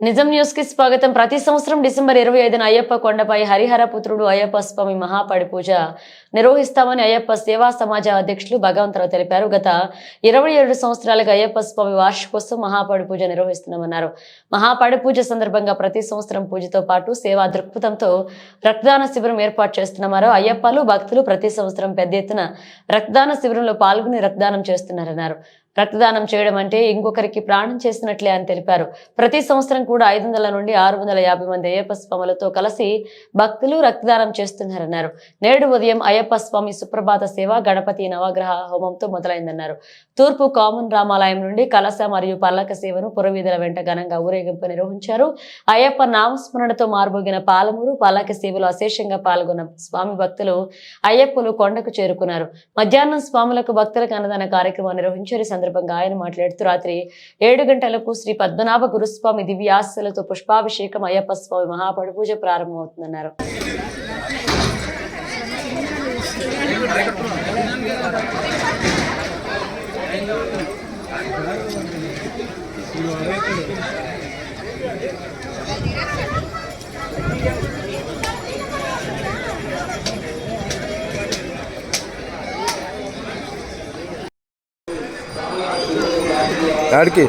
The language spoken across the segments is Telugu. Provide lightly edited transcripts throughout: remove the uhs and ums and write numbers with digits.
నిజం న్యూస్ కి స్వాగతం. ప్రతి సంవత్సరం డిసెంబర్ 25న అయ్యప్ప కొండపై హరిహర పుత్రుడు అయ్యప్ప స్వామి మహాపడి పూజ నిర్వహిస్తామని అయ్యప్ప సేవా సమాజ అధ్యక్షులు భగవంతరావు తెలిపారు. గత 27 సంవత్సరాలుగా అయ్యప్ప స్వామి వార్షికోత్సవం మహాపడి పూజ నిర్వహిస్తున్నామన్నారు. మహాపడి పూజ సందర్భంగా ప్రతి సంవత్సరం పూజతో పాటు సేవా దృక్పథంతో రక్తదాన శిబిరం ఏర్పాటు చేస్తున్నామన్నారు. అయ్యప్పలు భక్తులు ప్రతి సంవత్సరం పెద్ద ఎత్తున రక్తదాన శిబిరంలో పాల్గొని రక్తదానం చేస్తున్నారన్నారు. రక్తదానం చేయడం అంటే ఇంకొకరికి ప్రాణం చేసినట్లే అని తెలిపారు. ప్రతి సంవత్సరం కూడా 500 నుండి 650 మంది అయ్యప్ప స్వాములతో కలిసి భక్తులు రక్తదానం చేస్తున్నారన్నారు. నేడు ఉదయం అయ్యప్ప స్వామి సుప్రభాత సేవ గణపతి నవగ్రహ హోమంతో మొదలైందన్నారు. తూర్పు కామన్ రామాలయం నుండి కలశ మరియు పల్లక సేవను పురవీధుల వెంట ఘనంగా ఊరేగింపు నిర్వహించారు. అయ్యప్ప నామస్మరణతో మార్మోగిన పాలమూరు పల్లక సేవలో అశేషంగా పాల్గొన్న స్వామి భక్తులు అయ్యప్పలు కొండకు చేరుకున్నారు. మధ్యాహ్నం స్వాములకు భక్తులకు అన్నదాన కార్యక్రమం నిర్వహించారు. సందర్భంగా ఆయన మాట్లాడుతూ రాత్రి 7 గంటలకు శ్రీ పద్మనాభ గురుస్వామి దివ్యాశలతో పుష్పాభిషేకం అయ్యప్ప స్వామి మహాపడి పూజ ప్రారంభమవుతుందన్నారు. యాడికి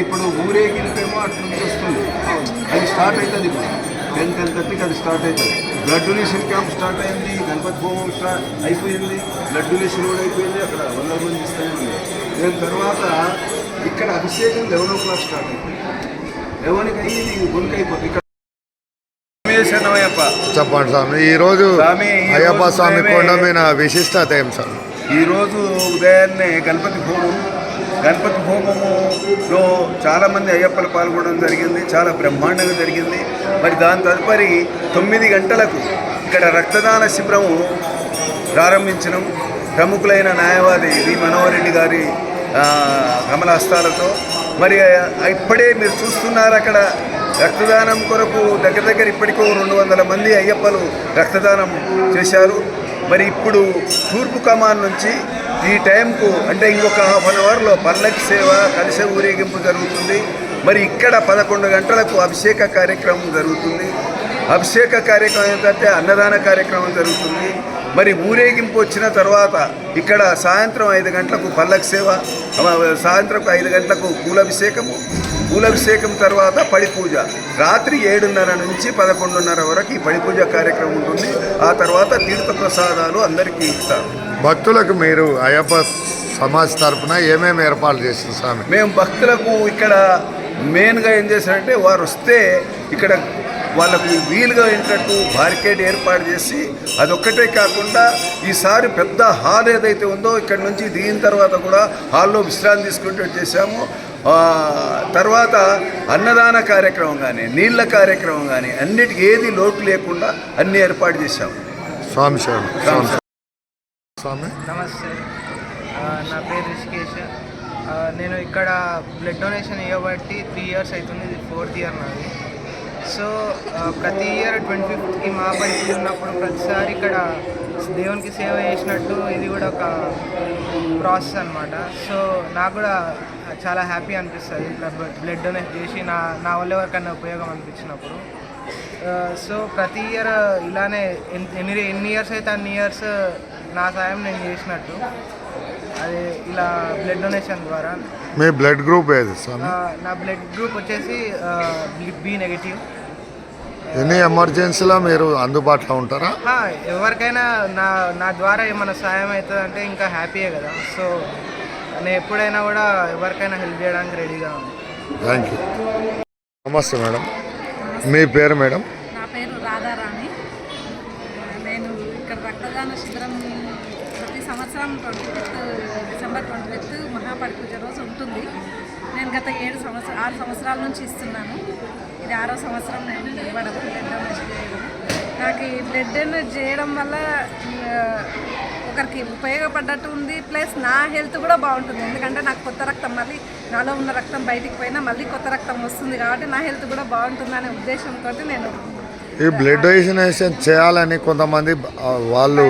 ఇప్పుడు ఊరేగింపేమో అటు నుంచి వస్తుంది, అది స్టార్ట్ అవుతుంది. ఇప్పుడు 10-10:30కి అది స్టార్ట్ అవుతుంది. బ్లడ్ డొనేషన్ క్యాంప్ స్టార్ట్ అయింది, గణపతి హోమం స్టార్ట్ అయిపోయింది, బ్లడ్ డొనేషన్ కూడా అయిపోయింది. అక్కడ 100 మంది ఇస్తూనే ఉంది. దాని తర్వాత ఇక్కడ అభిషేకం 11 o'clock స్టార్ట్ అయిపోయింది. 11కి అయ్యి గురికి అయిపోతుంది. ఇక్కడ చెప్పండి స్వామి, ఈరోజు అయ్యప్ప స్వామి కొండ మీద విశిష్టత ఏం స్వామి? ఈరోజు ఉదయాన్నే గణపతి హోమములో చాలామంది అయ్యప్పలు పాల్గొనడం జరిగింది, చాలా బ్రహ్మాండంగా జరిగింది. మరి దాని తదుపరి 9 గంటలకు ఇక్కడ రక్తదాన శిబిరము ప్రారంభించడం ప్రముఖులైన న్యాయవాది వి మనోహర్ రెడ్డి గారి కమలహస్తాలతో. మరి ఇప్పుడే మీరు చూస్తున్నారు, అక్కడ రక్తదానం కొరకు దగ్గర ఇప్పటికో 200 మంది అయ్యప్పలు రక్తదానం చేశారు. మరి ఇప్పుడు తూర్పు కమాన్ నుంచి ఈ టైంకు అంటే ఇంకొక ½ an hourలో పల్లకి సేవ, కలశ ఊరేగింపు జరుగుతుంది. మరి ఇక్కడ 11 గంటలకు అభిషేక కార్యక్రమం జరుగుతుంది. అభిషేక కార్యక్రమం ఏంటంటే అన్నదాన కార్యక్రమం జరుగుతుంది. మరి ఊరేగింపు వచ్చిన తర్వాత ఇక్కడ సాయంత్రం 5 గంటలకు పల్లకి సేవ, సాయంత్రం 5 గంటలకు పూలభిషేకం తర్వాత పడి పూజ, రాత్రి 7:30 నుంచి 11:30 వరకు ఈ పడి పూజ కార్యక్రమం ఉంటుంది. ఆ తర్వాత తీర్థ ప్రసాదాలు అందరికీ ఇస్తారు. భక్తులకు మీరు అయ్యప్ప సమాజ్ తరఫున ఏమేమి ఏర్పాట్లు చేస్తారు స్వామి? మేము భక్తులకు ఇక్కడ మెయిన్గా ఏం చేశారంటే, వారు వస్తే ఇక్కడ వాళ్ళకు వీలుగా ఏంటట్టు బారికేడ్ ఏర్పాటు చేసి, అదొక్కటే కాకుండా ఈసారి పెద్ద హాల్ ఏదైతే ఉందో ఇక్కడ నుంచి దిగిన తర్వాత కూడా హాల్లో విశ్రాంతి తీసుకునేటట్టు చేశాము. తర్వాత అన్నదాన కార్యక్రమం కానీ, నీళ్ళ కార్యక్రమం కానీ అన్నిటికీ ఏది లోటు లేకుండా అన్ని ఏర్పాటు చేశాము. స్వామి స్వామి నమస్తే, నా పేరు రిషికేష్. నేను ఇక్కడ బ్లడ్ డొనేషన్ ఇవ్వబట్టి 3 years అవుతుంది, ఇది 4th year నాది. సో ప్రతి ఇయర్ 25th మహాపడి ఉన్నప్పుడు ప్రతిసారి ఇక్కడ దేవునికి సేవ చేసినట్టు ఇది కూడా ఒక ప్రాసెస్ అనమాట. సో నాకు కూడా చాలా హ్యాపీ అనిపిస్తుంది ఇట్లా బ్లడ్ డొనేట్ చేసి నా వల్ల ఎవరికన్నా ఉపయోగం అనిపించినప్పుడు. సో ప్రతి ఇయర్ ఇలానే ఎన్ని ఇయర్స్ అయితే అన్ని ఇయర్స్ నా సాయం నేను చేసినట్టు, అది ఇలా బ్లడ్ డొనేషన్ ద్వారా. మీ బ్లడ్ గ్రూప్ ఏది స్వామి? నా బ్లడ్ గ్రూప్ వచ్చేసి B నెగిటివ్. ఎన్ని ఎమర్జెన్సీలో మీరు అందుబాటులో ఉంటారా? ఎవరికైనా నా ద్వారా ఏమైనా సాయం అవుతుంది అంటే ఇంకా హ్యాపీయే కదా. సో నేను ఎప్పుడైనా కూడా ఎవరికైనా హెల్ప్ చేయడానికి రెడీగా ఉంది. Thank you. నమస్తే మేడం, మీ పేరు మేడం? నా పేరు రాధారాణి. నేను ఇక్కడ రక్తదాన శిబిరం ప్రతి సంవత్సరం 25th డిసెంబర్ 25th మహాపడి పూజ రోజు ఉంటుంది. నేను గత 6 సంవత్సరాల నుంచి ఇస్తున్నాను. ఇది 6వ సంవత్సరం నేను ఇవ్వడం, బ్లడ్ డొనేషన్ చేయడం. నాకు ఈ బ్లడ్ డొనేట్ చేయడం వల్ల ఒకరికి ఉపయోగపడ్డట్టు ఉంది, ప్లస్ నా హెల్త్ కూడా బాగుంటుంది. ఎందుకంటే నాకు కొత్త రక్తం, మళ్ళీ నాలో ఉన్న రక్తం బయటికి పోయినా మళ్ళీ కొత్త రక్తం వస్తుంది కాబట్టి నా హెల్త్ కూడా బాగుంటుందనే ఉద్దేశంతో నేను ఈ బ్లడ్ డొనేషన్ చేయాలని కొంతమంది వాళ్ళు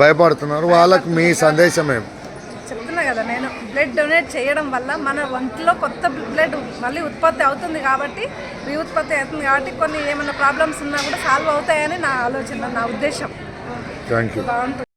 భయపడుతున్నారు, వాళ్ళకి మీ సందేశం ఏమి? చెప్తున్నా కదా, నేను బ్లడ్ డొనేట్ చేయడం వల్ల మన ఒంట్లో కొత్త బ్లడ్ మళ్ళీ ఉత్పత్తి అవుతుంది కాబట్టి, ఉత్పత్తి అవుతుంది కాబట్టి కొన్ని ఏమైనా ప్రాబ్లమ్స్ ఉన్నా కూడా సాల్వ్ అవుతాయని నా ఆలోచన, నా ఉద్దేశం. Thank you. బాగుంటుంది.